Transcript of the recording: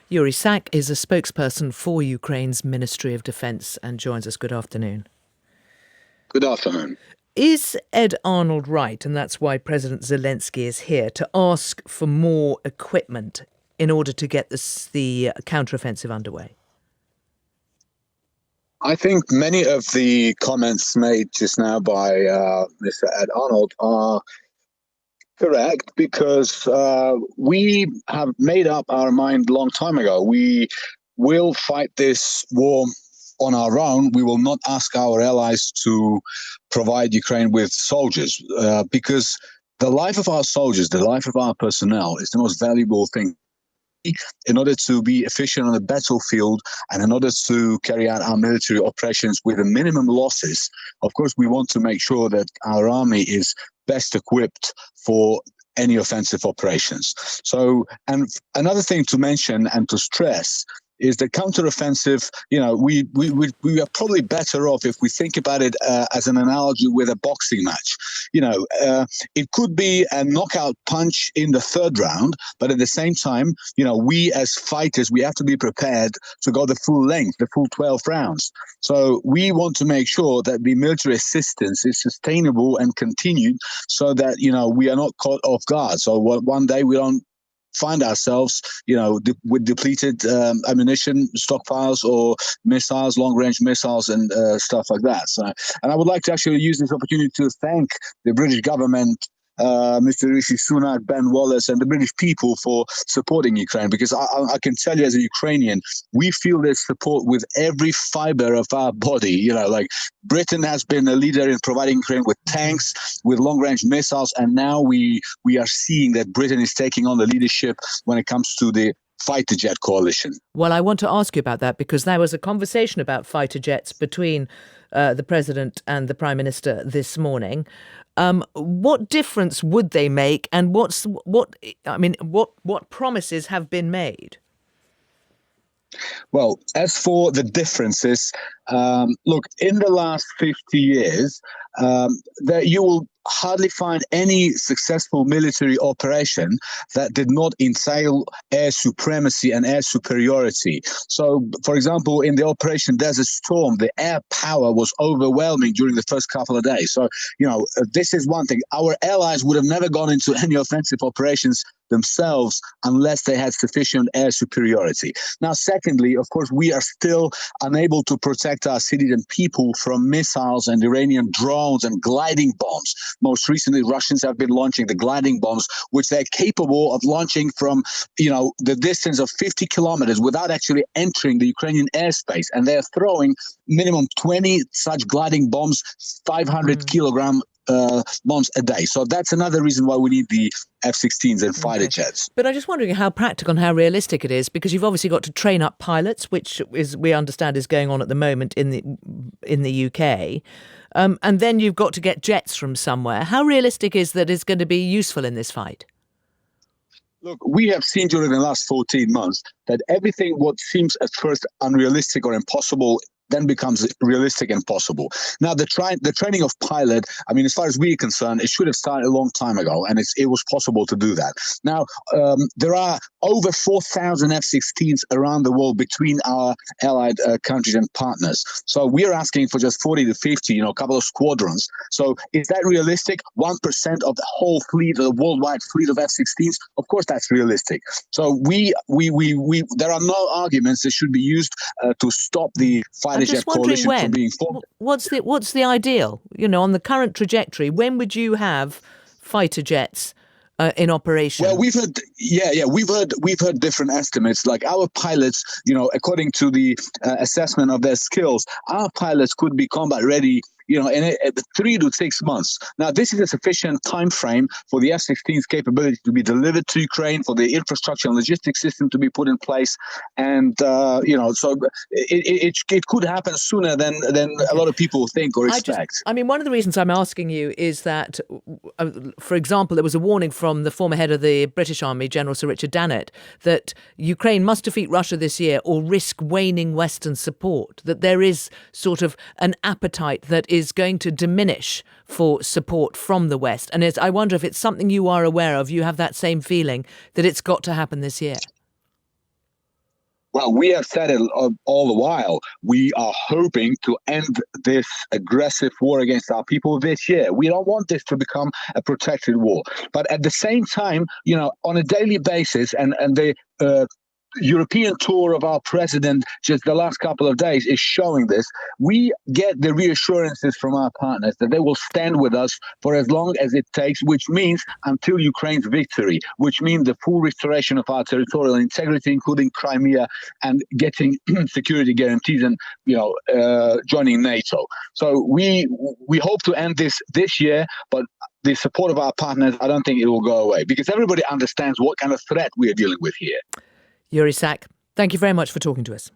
Yuriy is a spokesperson for Ukraine's Ministry of Defence and joins us. Good afternoon. Good afternoon. Is Ed Arnold right, and that's why President Zelensky is here, to ask for more equipment in order to get the counteroffensive underway? I think many of the comments made just now by Mr. Ed Arnold are correct because we have made up our mind a long time ago. We will fight this war on our own. We will not ask our allies to provide Ukraine with soldiers because the life of our soldiers, the life of our personnel is the most valuable thing. In order to be efficient on the battlefield and in order to carry out our military operations with the minimum losses, of course, we want to make sure that our army is best equipped for any offensive operations. So, and another thing to mention and to stress is the counteroffensive. We are probably better off if we think about it as an analogy with a boxing match. It could be a knockout punch in the third round, but at the same time, we as fighters, we have to be prepared to go the full length, the full 12 rounds. So we want to make sure that the military assistance is sustainable and continued so that, we are not caught off guard. So one day we don't find ourselves, with depleted ammunition stockpiles or missiles, long-range missiles and stuff like that. So, and I would like to actually use this opportunity to thank the British government, Mr. Rishi Sunak, Ben Wallace, and the British people for supporting Ukraine, because I can tell you as a Ukrainian, we feel this support with every fiber of our body. Britain has been a leader in providing Ukraine with tanks, with long-range missiles, and now we are seeing that Britain is taking on the leadership when it comes to the fighter jet coalition. Well, I want to ask you about that because there was a conversation about fighter jets between the President and the Prime Minister this morning. What difference would they make, and what promises have been made? Well, as for the differences, look, in the last 50 years, that you will hardly find any successful military operation that did not entail air supremacy and air superiority. So, for example, in the Operation Desert Storm, the air power was overwhelming during the first couple of days. So, this is one thing. Our allies would have never gone into any offensive operations themselves unless they had sufficient air superiority. Now, secondly, of course, we are still unable to protect our cities and people from missiles and Iranian drones and gliding bombs. Most recently, Russians have been launching the gliding bombs, which they're capable of launching from, the distance of 50 kilometers without actually entering the Ukrainian airspace. And they're throwing minimum 20 such gliding bombs, 500 kilogram bombs a day. So that's another reason why we need the F-16s and fighter jets. But I'm just wondering how practical and how realistic it is, because you've obviously got to train up pilots, which we understand is going on at the moment in the UK. And then you've got to get jets from somewhere. How realistic is that it's going to be useful in this fight? Look, we have seen during the last 14 months that everything what seems at first unrealistic or impossible then becomes realistic and possible. Now, the training of pilot, as far as we're concerned, it should have started a long time ago, and it was possible to do that. Now, there are over 4,000 F-16s around the world between our allied countries and partners. So we're asking for just 40 to 50, a couple of squadrons. So is that realistic? 1% of the whole fleet, the worldwide fleet of F-16s? Of course, that's realistic. So there are no arguments that should be used to stop the fighter jet coalition from being formed. What's the ideal? On the current trajectory, when would you have fighter jets in operation? Well, we've heard different estimates. Like our pilots, according to the assessment of their skills, our pilots could be combat ready in 3 to 6 months. Now, this is a sufficient time frame for the F-16's capability to be delivered to Ukraine, for the infrastructure and logistics system to be put in place, and so it could happen sooner than a lot of people think or expect. One of the reasons I'm asking you is that, for example, there was a warning from the former head of the British Army, General Sir Richard Dannatt, that Ukraine must defeat Russia this year or risk waning Western support, that there is sort of an appetite that is going to diminish for support from the West. And I wonder if it's something you are aware of. You have that same feeling that it's got to happen this year. Well, we have said it all the while. We are hoping to end this aggressive war against our people this year. We don't want this to become a protracted war. But at the same time, on a daily basis, and the European tour of our president just the last couple of days is showing this. We get the reassurances from our partners that they will stand with us for as long as it takes, which means until Ukraine's victory, which means the full restoration of our territorial integrity, including Crimea, and getting security guarantees and joining NATO. So we hope to end this year, but the support of our partners, I don't think it will go away because everybody understands what kind of threat we are dealing with here. Yuriy, thank you very much for talking to us.